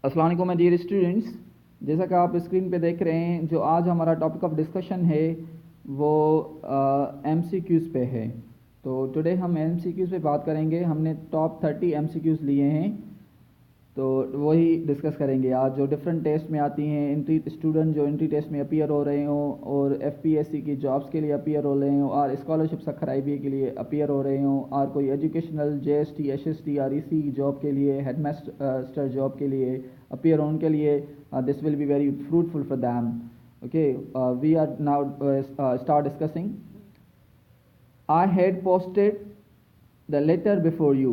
अस्सलाम वालेकुम my dear students. जैसा कि आप स्क्रीन पे देख रहे हैं, जो आज हमारा टॉपिक ऑफ डिस्कशन है वो एमसीक्यूज़ पे है। तो टुडे हम एमसीक्यूज़ पे बात करेंगे। हमने टॉप 30 एमसीक्यूज़ लिए हैं, तो वही डिस्कस करेंगे आज, जो डिफरेंट टेस्ट में आती हैं। एंट्री स्टूडेंट जो एंट्री टेस्ट में अपीयर हो रहे हों और एफपीएससी की जॉब्स के लिए अपीयर हो रहे हों, और स्कॉलरशिप सखर आईबी के लिए अपीयर हो रहे हों, और कोई एजुकेशनल जेएसटी एसएसटी और ईसी जॉब के लिए, हेडमास्टर जॉब के लिए अपीयर होने के लिए, this will be very fruitful for them. Okay, we are now start discussing. I had posted the letter before you.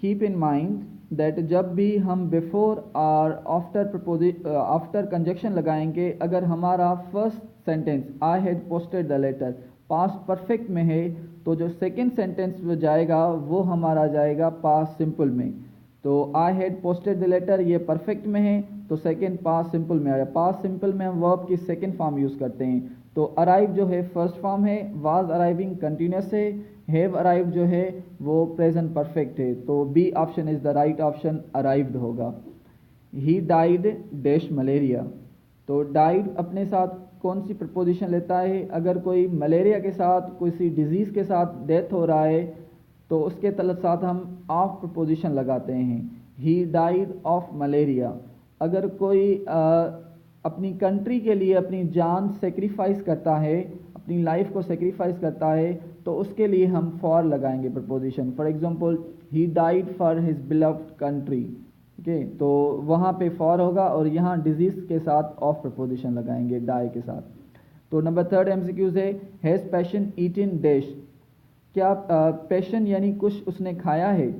Keep in mind that जब भी हम before और after conjunction लगाएंगे, अगर हमारा first sentence I had posted the letter past perfect में है, तो जो second sentence में जाएगा वो हमारा जाएगा past simple में। तो I had posted the letter ये perfect में है, तो second past simple में आया। past simple में हम verb की second form यूज़ करते हैं। तो arrive जो है फर्स्ट फॉर्म है, was arriving कंटिन्यूस है, have arrived जो है वो प्रेजेंट परफेक्ट है। तो B option is the right option, arrived होगा। He died dash malaria. तो डाइड अपने साथ कौन सी प्रपोजिशन लेता है? अगर कोई मलेरिया के साथ, किसी डिजीज़ के साथ डेथ हो रहा है, तो उसके साथ हम ऑफ प्रपोजिशन लगाते हैं। He died of malaria. अगर कोई अपनी कंट्री के लिए अपनी जान सेक्रीफाइस करता है, अपनी लाइफ को सेक्रीफाइस करता है, तो उसके लिए हम फॉर लगाएंगे preposition. For example, he died for his beloved country. Okay, तो वहाँ पे फॉर होगा और यहाँ डिजीज़ के साथ ऑफ प्रपोजिशन लगाएंगे, डाई के साथ। तो नंबर थर्ड एमसीक्यूज है, हैज़ पैशन ईटन डैश। क्या पैशन यानी कुछ उसने खाया है?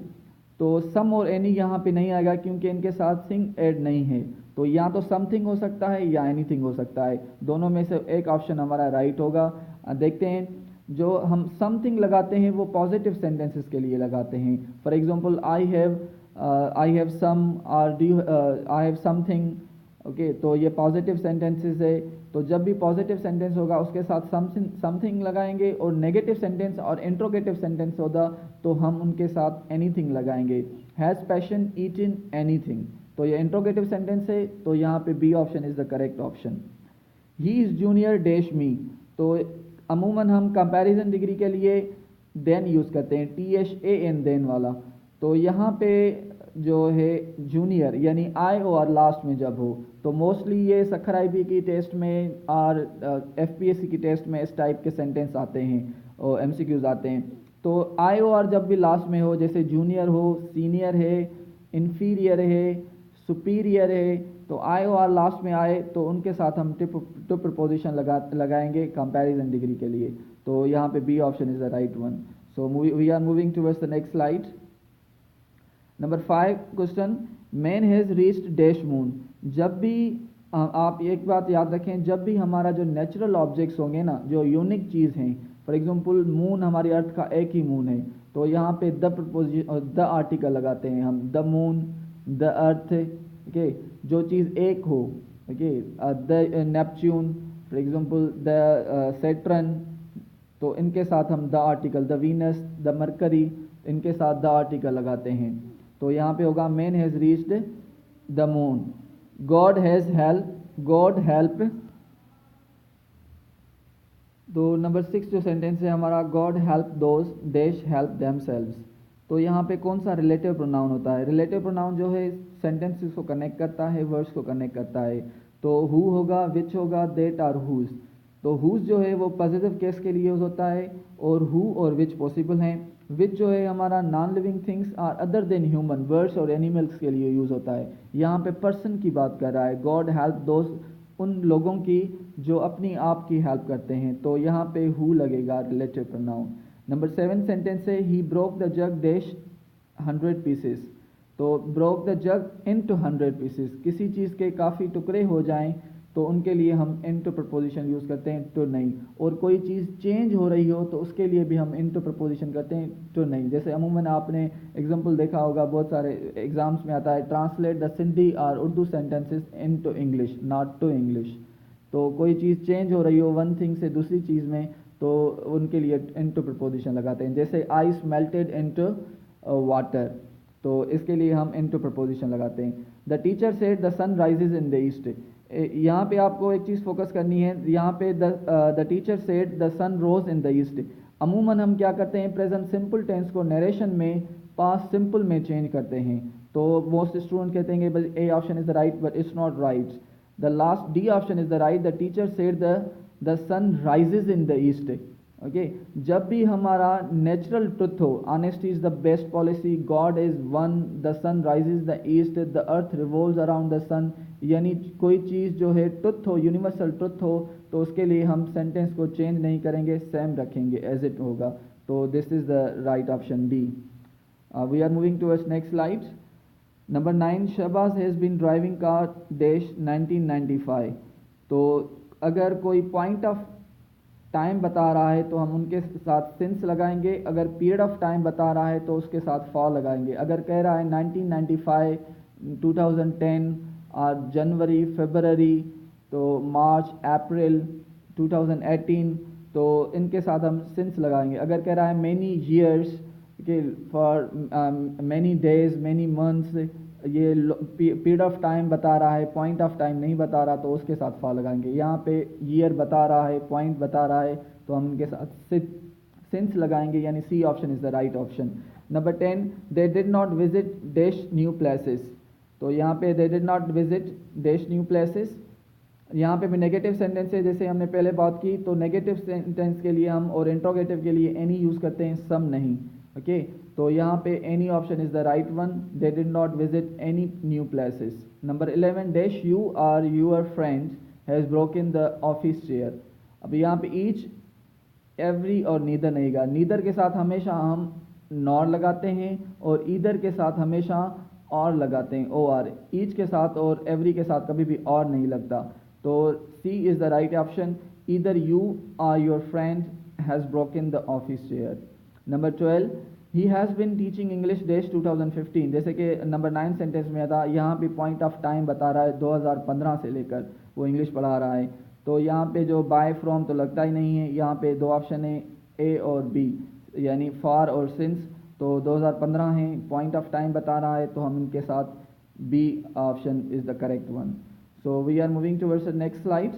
तो सम और एनी यहाँ पे नहीं आएगा, क्योंकि इनके साथ थिंग ऐड नहीं है। तो या तो समथिंग हो सकता है या एनीथिंग हो सकता है, दोनों में से एक ऑप्शन हमारा राइट होगा। देखते हैं, जो हम समथिंग लगाते हैं वो पॉजिटिव सेंटेंसेस के लिए लगाते हैं। For example, I have some, और do I have something. Okay, तो ये पॉजिटिव सेंटेंसेस है। तो जब भी पॉजिटिव सेंटेंस होगा उसके साथ समथिंग लगाएंगे, और नेगेटिव सेंटेंस और इंट्रोगेटिव सेंटेंस होगा तो हम उनके साथ एनीथिंग लगाएंगे। हैज़ पैशन ईटन एनीथिंग, तो ये इंट्रोगेटिव सेंटेंस है, तो यहाँ पे B option is the correct option. He is junior dash me. तो अमूमन हम कंपैरिजन डिग्री के लिए देन यूज़ करते हैं, THAN देन वाला। तो यहाँ पे जो है जूनियर यानी आई और लास्ट में जब हो, तो मोस्टली ये सखर आईबी की टेस्ट में और एफपीएससी की टेस्ट में इस टाइप के सेंटेंस आते हैं और एमसीक्यूज आते हैं। तो आई और जब भी लास्ट में हो, जैसे जूनियर हो, सीनियर है, इन्फीरियर है, सुपीरियर है, तो आई और लास्ट में आए तो उनके साथ हम टू प्रपोजिशन लगाएंगे कंपैरिजन डिग्री के लिए। तो यहाँ पे B option is the right one. So we are moving towards the next slide. Number 5 question, man has reached dash moon. जब भी आप एक बात याद रखें, जब भी हमारा जो नेचुरल ऑब्जेक्ट्स होंगे ना, जो यूनिक चीज़ हैं, फॉर एग्जांपल मून हमारी अर्थ का एक ही मून है, तो यहाँ पे द आर्टिकल लगाते हैं हम, the moon, the earth. Okay, जो चीज़ एक हो, okay, the Neptune, for example the Saturn, तो इनके साथ हम the article, the Venus, the mercury, इनके साथ द आर्टिकल लगाते हैं। तो यहाँ पे होगा man has reached the moon. God has help, God help. तो नंबर 6 जो सेंटेंस है हमारा, God help those dash help themselves. तो यहाँ पे कौन सा रिलेटिव प्रोनाउन होता है? रिलेटिव प्रोनाउन जो है सेंटेंसेस को कनेक्ट करता है, वर्ड्स को कनेक्ट करता है। तो हु होगा, विच होगा, देट और हुज। तो हुज जो है वो पॉजिटिव केस के लिए यूज़ होता है, और हु और विच पॉसिबल हैं। विच जो है हमारा non living things are other than human, birds और एनिमल्स के लिए यूज़ होता है। यहाँ पे पर्सन की बात कर रहा है, गॉड हेल्प दोज, उन लोगों की जो अपनी आप की हेल्प करते हैं। तो यहाँ पे हु लगेगा रिलेटिव प्रोनाउन। नंबर 7 सेंटेंस है, he broke the jug dash 100 pieces. तो broke the jug into 100 pieces, किसी चीज़ के काफ़ी टुकड़े हो जाएं तो उनके लिए हम इनटू प्रपोजिशन यूज़ करते हैं, टू नहीं। और कोई चीज़ चेंज हो रही हो तो उसके लिए भी हम इनटू प्रपोजिशन करते हैं, टू नहीं। जैसे अमूमन आपने एग्जांपल देखा होगा, बहुत सारे एग्जाम्स में आता है, ट्रांसलेट द सिंधी और Urdu sentences into English, not to English. तो कोई चीज़ चेंज हो रही हो वन थिंग से दूसरी चीज़ में, तो उनके लिए इनटू प्रपोजिशन लगाते हैं। जैसे आइस मेल्टेड इनटू वाटर, तो इसके लिए हम इनटू प्रपोजिशन लगाते हैं। The teacher said the sun rises in the east. यहाँ पे आपको एक चीज़ फोकस करनी है, यहाँ पे the teacher said the sun rose in the east. अमूमन हम क्या करते हैं, प्रेजेंट सिंपल टेंस को नरेशन में पास्ट सिंपल में चेंज करते हैं। तो मोस्ट स्टूडेंट कहते हैं but A option is the right, but it's not right. The last D option is the right, the teacher said the sun rises in the east. Okay, जब भी हमारा natural truth हो, honesty is the best policy, God is one, the sun rises the east, the earth revolves around the sun, यानी कोई चीज़ जो है truth हो, universal truth हो, तो उसके लिए हम सेंटेंस को चेंज नहीं करेंगे, सेम रखेंगे, एज इट होगा। तो this is the right option D. We are moving towards next slide. Number 9, Shahbaz has been driving car dash 1995। तो अगर कोई पॉइंट ऑफ टाइम बता रहा है तो हम उनके साथ सिंस लगाएंगे, अगर पीरियड ऑफ टाइम बता रहा है तो उसके साथ फॉर लगाएंगे। अगर कह रहा है 1995, 2010 और जनवरी, फरवरी, तो मार्च, अप्रैल 2018, तो इनके साथ हम सिंस लगाएंगे। अगर कह रहा है मैनी ईयर्स के, for many days, many months, ये पीरियड ऑफ टाइम बता रहा है, पॉइंट ऑफ टाइम नहीं बता रहा, तो उसके साथ फॉर लगाएंगे। यहाँ पे ईयर बता रहा है, पॉइंट बता रहा है, तो हम इनके साथ सिंस लगाएंगे, यानी C option is the right option. Number 10, they did not visit dash new places. तो यहाँ पे they did not visit dash new places, यहाँ पे भी नेगेटिव सेंटेंस है, जैसे हमने पहले बात की। तो नेगेटिव सेंटेंस के लिए हम और इंट्रोगेटिव के लिए एनी यूज़ करते हैं, सम नहीं। ओके, तो यहाँ पे any option is the right one, they did not visit any new places. Number 11, dash you are your friend has broken the office chair. अब यहाँ पे ईच, एवरी और नीदर नहीं गा। नीदर के साथ हमेशा हम नॉर लगाते हैं और ईदर के साथ हमेशा और लगाते हैं, ओ आर। ईच के साथ और एवरी के साथ कभी भी और नहीं लगता। तो C is the right option, either you are your friend has broken the office chair. Number 12, he has been teaching English dash 2015। जैसे कि नंबर 9 सेंटेंस में था, यहाँ पे पॉइंट ऑफ टाइम बता रहा है 2015 से लेकर वो इंग्लिश पढ़ा रहा है। तो यहाँ पे जो बाय फ्रॉम तो लगता ही नहीं है, यहाँ पे दो ऑप्शन है, ए और बी, यानी फॉर और सिंस। तो 2015 है, पॉइंट ऑफ टाइम बता रहा है, तो हम इनके साथ B option is the correct one. So we are moving towards the next slide.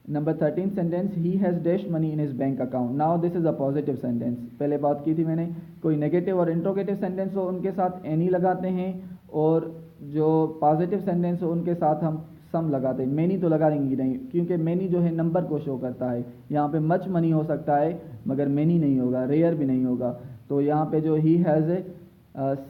Number 13 sentence, he has dash money in his bank account. Now this is a positive sentence. पहले बात की थी मैंने, कोई नेगेटिव और interrogative sentence हो उनके साथ एनी लगाते हैं, और जो पॉजिटिव सेंटेंस हो उनके साथ हम सम लगाते हैं। मैनी तो लगाएंगे नहीं, क्योंकि मैनी जो है नंबर को शो करता है। यहाँ पे मच मनी हो सकता है मगर मैनी नहीं होगा, रेयर भी नहीं होगा। तो यहाँ पे जो he has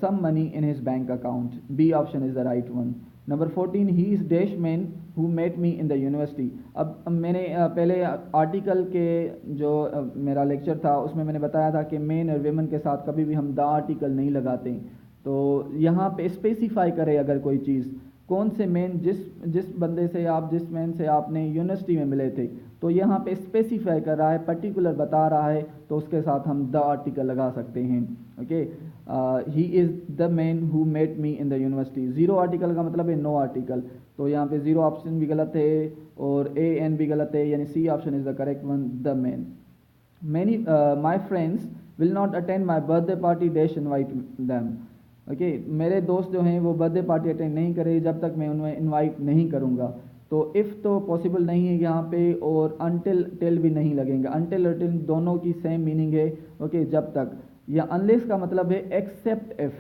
some money in his bank account, B option is the right one. Number 14, he is dash man who met me in the university. अब मैंने पहले आर्टिकल के जो मेरा लेक्चर था उसमें मैंने बताया था कि मेन और वेमन के साथ कभी भी हम द आर्टिकल नहीं लगाते। तो यहाँ पे स्पेसिफाई करें अगर कोई चीज़, कौन से मैन, जिस बंदे से आप, जिस मैन से आपने यूनिवर्सिटी में मिले थे, तो यहाँ पे स्पेसिफाई कर रहा है, पर्टिकुलर बता रहा है, तो उसके साथ हम द आर्टिकल लगा सकते हैं। Okay, he is the man who met me in the university. Zero article का मतलब है नो आर्टिकल, तो यहाँ पे ज़ीरो ऑप्शन भी गलत है और ए एन भी गलत है, यानी C option is the correct one, the man. Many my friends will not attend my birthday party dash invite them. Okay, मेरे दोस्त जो हैं वो बर्थडे पार्टी अटेंड नहीं करें जब तक मैं उन्हें इनवाइट नहीं करूँगा। तो इफ़ तो पॉसिबल नहीं है यहाँ पे, और अनटिल टिल भी नहीं लगेंगे। अनटिल और टिल दोनों की सेम मीनिंग है। ओके, जब तक, या अनलेस का मतलब है एक्सेप्ट इफ़,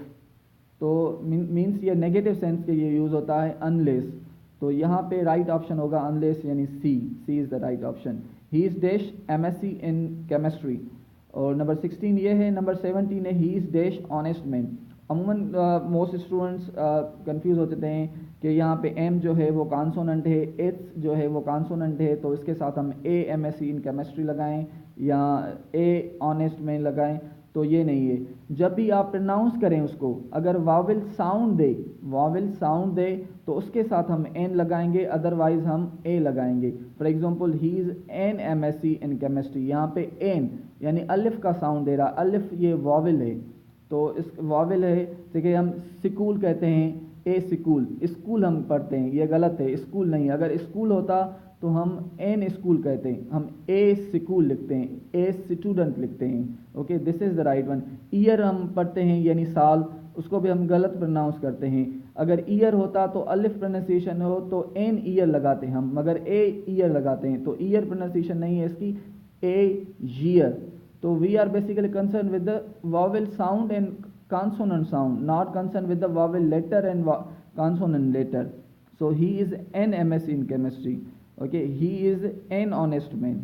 तो मीन्स ये नेगेटिव सेंस के लिए यूज़ होता है अनलेस। तो यहाँ पे राइट ऑप्शन होगा अनलेस, यानी C is the right option. He is dash MSc in chemistry. और नंबर 16 ये है। नंबर 17 है, he is dash honest man. अमूमन मोस्ट स्टूडेंट्स कंफ्यूज होते हैं कि यहाँ पे एम जो है वो कॉन्सोनेंट है, एच जो है वो कॉन्सोनेंट है, तो इसके साथ हम ए MSc इन केमिस्ट्री लगाएं या ए ऑनेस्ट मैन लगाएं, तो ये नहीं है। जब भी आप प्रोनाउंस करें उसको, अगर वावेल साउंड दे तो उसके साथ हम एन लगाएंगे, अदरवाइज हम ए लगाएंगे। For example, he is an MSc in chemistry. यहाँ पे एन यानी अलिफ का साउंड दे रहा, अलिफ ये वावेल है, तो इस वावेल है, जैसे हम स्कूल कहते हैं, ए स्कूल, स्कूल हम पढ़ते हैं, ये गलत है, स्कूल नहीं। अगर स्कूल होता तो हम एन स्कूल कहते हैं, हम ए स्कूल लिखते हैं, ए स्टूडेंट लिखते हैं। Okay, this is the right one. Year हम पढ़ते हैं यानी साल, उसको भी हम गलत प्रोनाउंस करते हैं। अगर ईयर होता तो अलिफ प्रोनाउंसिएशन हो तो एन ईयर लगाते हैं हम, मगर ए ईयर लगाते हैं, तो ईयर प्रोनाउंसिएशन नहीं है इसकी, ए ईयर। तो we are basically concern with the vowel sound and consonant sound, not concerned with the vowel letter and consonant letter. So he is an MSc in chemistry. Okay, he is an honest man.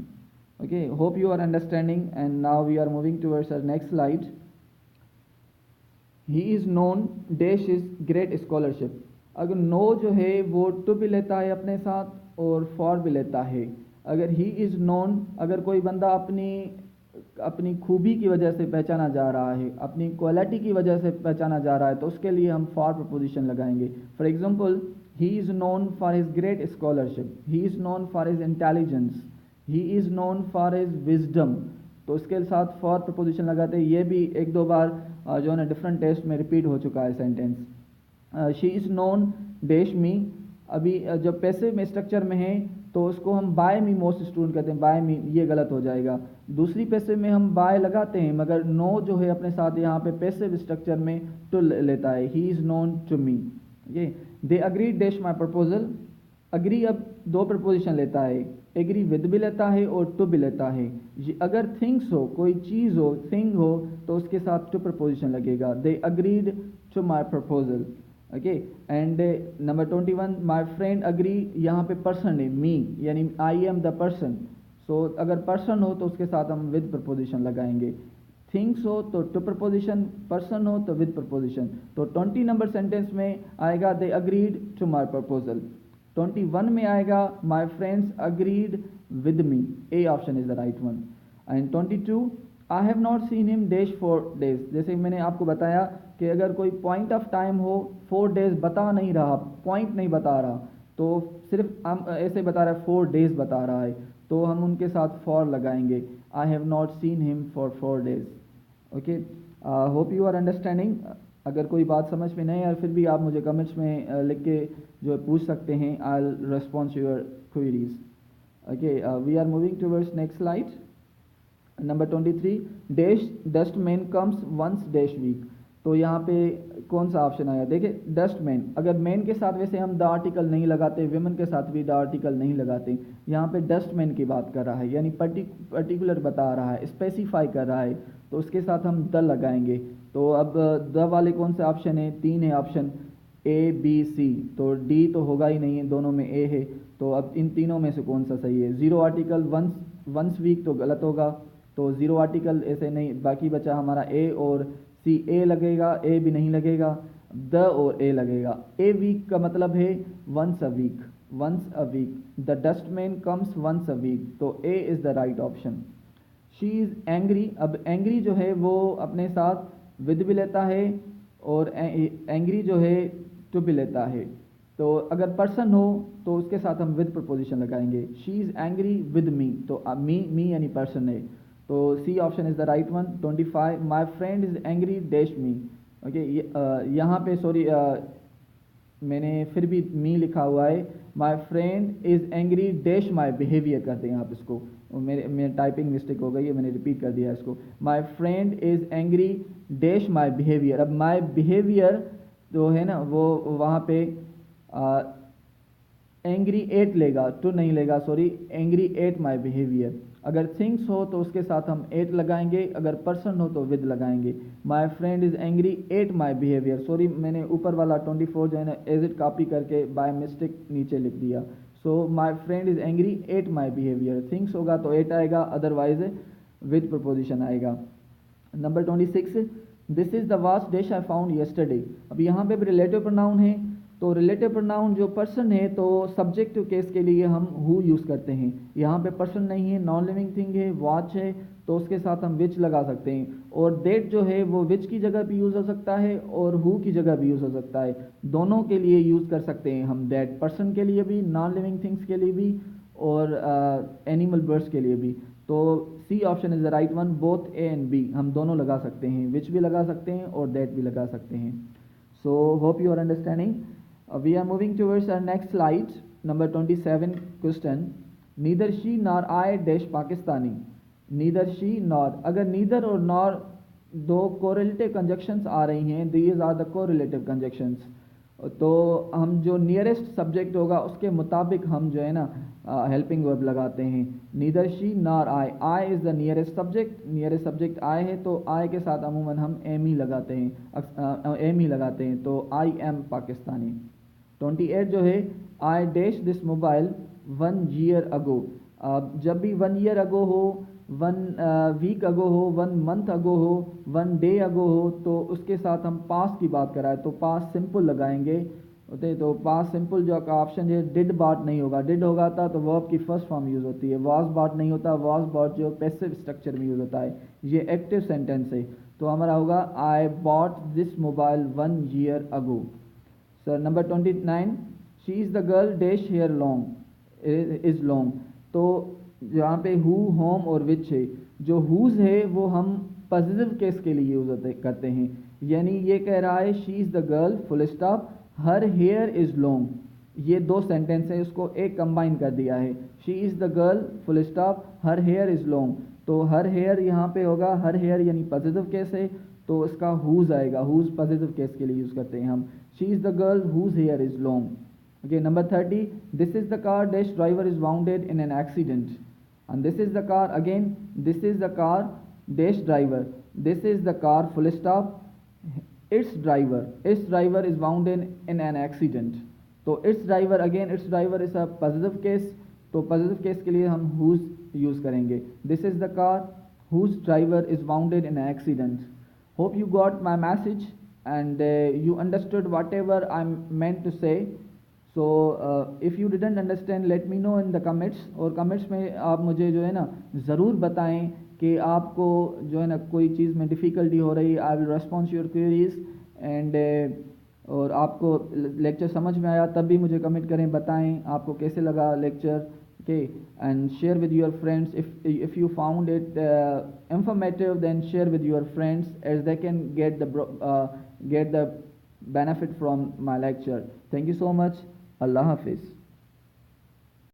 Okay, hope you are understanding. And now we are moving towards our next slide. He is known dash is great scholarship. अगर no जो है वो to भी लेता है अपने साथ और फॉर भी लेता है। अगर ही इज़ नोन, अगर कोई बंदा अपनी खूबी की वजह से पहचाना जा रहा है, अपनी क्वालिटी की वजह से पहचाना जा रहा है, तो उसके लिए हम फॉर प्रपोजिशन लगाएंगे। For example, he is known for his great scholarship, he is known for his intelligence, he is known for his wisdom, तो उसके साथ फॉर प्रपोजिशन लगाते हैं। ये भी एक दो बार जो है ना डिफरेंट टेस्ट में रिपीट हो चुका है sentence. She is known dash मी, अभी जब पैसिव में स्ट्रक्चर में है तो उसको हम बाय मी मोस्ट स्टूडेंट कहते हैं, बाय मी, ये गलत हो जाएगा। दूसरी पैसिव में हम बाय लगाते हैं, मगर नो जो है अपने साथ यहाँ पे पैसिव स्ट्रक्चर में टू लेता है, he is known to me. Okay, they agree dash my proposal, agree अब दो प्रपोजिशन लेता है, एग्री विद भी लेता है और टू भी लेता है। अगर थिंग्स हो, कोई चीज़ हो, थिंग हो, तो उसके साथ टू प्रपोजिशन लगेगा, they agreed to my proposal. Okay, and number 21, my friend agree, यहाँ पे पर्सन है, मी, यानी I am the person. So अगर पर्सन हो तो उसके साथ हम विद प्रपोजिशन लगाएंगे, थिंग्स हो तो टू प्रपोजिशन, पर्सन हो तो विद प्रपोजिशन। तो 20 नंबर सेंटेंस में आएगा they agreed to my proposal. 21 में आएगा my friends agreed with me, A option is the right one. And 22, I have not seen him dash 4 days, जैसे मैंने आपको बताया कि अगर कोई पॉइंट ऑफ टाइम हो, 4 days बता नहीं रहा, पॉइंट नहीं बता रहा, तो सिर्फ हम ऐसे बता रहा है 4 days बता रहा है, तो हम उनके साथ फॉर लगाएंगे, I have not seen him for 4 days। Okay, hope you are understanding. अगर कोई बात समझ में नहीं आए फिर भी आप मुझे कमेंट्स में लिख के जो पूछ सकते हैं, I will respond to your queries. Okay, we are moving towards next slide. Number 23, dash dustman comes once dash week, तो यहाँ पे कौन सा ऑप्शन आया? देखिए, डस्टमैन, अगर मैन के साथ वैसे हम द आर्टिकल नहीं लगाते, विमेन के साथ भी द आर्टिकल नहीं लगाते, यहाँ पे डस्टमैन की बात कर रहा है, यानी पर्टिकुलर बता रहा है, स्पेसिफाई कर रहा है, तो उसके साथ हम द लगाएंगे। तो अब द वाले कौन से ऑप्शन है? 3 है ऑप्शन, ए बी सी, तो डी तो होगा ही नहीं है, दोनों में ए है, तो अब इन तीनों में से कौन सा सही है? जीरो आर्टिकल वंस वीक तो गलत होगा, तो जीरो आर्टिकल ऐसे नहीं, बाकी बचा हमारा ए और सी। ए लगेगा, ए भी नहीं लगेगा, द और ए लगेगा। ए वीक का मतलब है once a week, once a week, the dustman comes once a week, तो A is the right option. She is angry, अब एंग्री जो है वो अपने साथ विद भी लेता है और एंग्री जो है टू भी लेता है, तो अगर पर्सन हो तो उसके साथ हम विद प्रपोजिशन लगाएंगे, she is angry with me, तो मी यानी पर्सन है, तो C option is the right one. 25, my friend is angry dash me. Okay, यहाँ पे सॉरी मैंने फिर भी मी लिखा हुआ है, माई friend is angry dash my behaviour करते हैं आप इसको, मेरे टाइपिंग मिस्टेक हो गई है, मैंने रिपीट कर दिया इसको। माई friend is angry dash my behaviour, अब माई बिहेवियर जो है ना वो वहाँ पे एंग्री एट लेगा, टू नहीं लेगा, sorry, angry at my behaviour. अगर थिंग्स हो तो उसके साथ हम एट लगाएंगे, अगर पर्सन हो तो विद लगाएंगे। My friend is angry at my behaviour, sorry मैंने ऊपर वाला 24 जो है ना एज इट कॉपी करके बाय मिस्टेक नीचे लिख दिया। So my friend is angry at my behaviour, things होगा तो एट आएगा, अदरवाइज विद प्रपोजिशन आएगा। Number 26, this is the vast dish I found yesterday, अब यहाँ पे भी रिलेटिव प्रोनाउन है, तो रिलेटिव प्रोनाउन जो पर्सन है तो सब्जेक्टिव केस के लिए हम हु यूज़ करते हैं, यहाँ पे पर्सन नहीं है, नॉन लिविंग थिंग है, वॉच है, तो उसके साथ हम विच लगा सकते हैं। और डेट जो है वो विच की जगह भी यूज़ हो सकता है और हु की जगह भी यूज़ हो सकता है, दोनों के लिए यूज़ कर सकते हैं हम डेट, पर्सन के लिए भी, नॉन लिविंग थिंग्स के लिए भी और एनिमल बर्ड्स के लिए भी। तो C option is the right one, both A and B, हम दोनों लगा सकते हैं, विच भी लगा सकते हैं और डेट भी लगा सकते हैं। So hope you are understanding. We are moving towards our next slide, number 27 question. Neither she nor I dash Pakistani, neither she nor, अगर नीदर और नॉर दो कोरिलेटिव कंजक्शंस आ रही हैं, these are the correlative conjunctions, तो हम जो nearest subject होगा उसके मुताबिक हम जो है ना हेल्पिंग वर्ब लगाते हैं। Neither she nor I is the nearest subject, nearest subject I है तो आई के साथ अमूमन हम एम ही लगाते हैं, एम ही लगाते हैं, तो आई एम पाकिस्तानी। 28 जो है, I dash this mobile 1 year अगो, जब भी 1 ईयर अगो हो, 1 वीक अगो हो, 1 मंथ अगो हो, 1 डे अगो हो, तो उसके साथ हम पास्ट की बात कराएं तो पास्ट सिंपल लगाएंगे होते। तो पास्ट सिंपल जो का ऑप्शन है डिड बॉट नहीं होगा, डिड होगा था तो वर्ब की फर्स्ट फॉर्म यूज़ होती है, वॉज बॉट नहीं होता, वॉज बॉट जो पैसिव स्ट्रक्चर में यूज़ होता है, ये एक्टिव सेंटेंस है, तो हमारा होगा I bought this mobile 1 year ago. Sir number 29, she is the girl dash hair long is long, तो जहाँ पे हु, होम और विच है, जो हुज है वो हम पॉजिटिव केस के लिए यूज़ करते हैं, यानी ये कह रहा है she is the girl full stop her hair is long, ये दो सेंटेंस है उसको एक कंबाइन कर दिया है, she is the girl full stop her hair is long, तो हर हेयर यहाँ पे होगा, हर हेयर यानी पॉजिटिव केस है तो इसका हुज आएगा, हुज पॉजिटिव केस के लिए यूज़ करते हैं हम, she is the girl whose hair is long. Okay, number 30, this is the car dash driver is wounded in an accident, and this is the car again, this is the car dash driver, this is the car full stop its driver is wounded in an accident, तो its driver again, its driver is a positive case, तो positive case के लिए हम whose use करेंगे, this is the car whose driver is wounded in an accident। Hope you got my message and you understood whatever I meant to say। So if you didn't understand let me know in the comments, और comments में आप मुझे जो है ना ज़रूर बताएं कि आपको जो है ना कोई चीज़ में डिफ़िकल्टी हो रही, I will response your queries and और आपको लेक्चर समझ में आया तब भी मुझे कमेंट करें, बताएं आपको कैसे लगा lecture, okay, and share with your friends, if you found it informative then share with your friends as they can get the benefit from my lecture। Thank you so much। Allah Hafiz।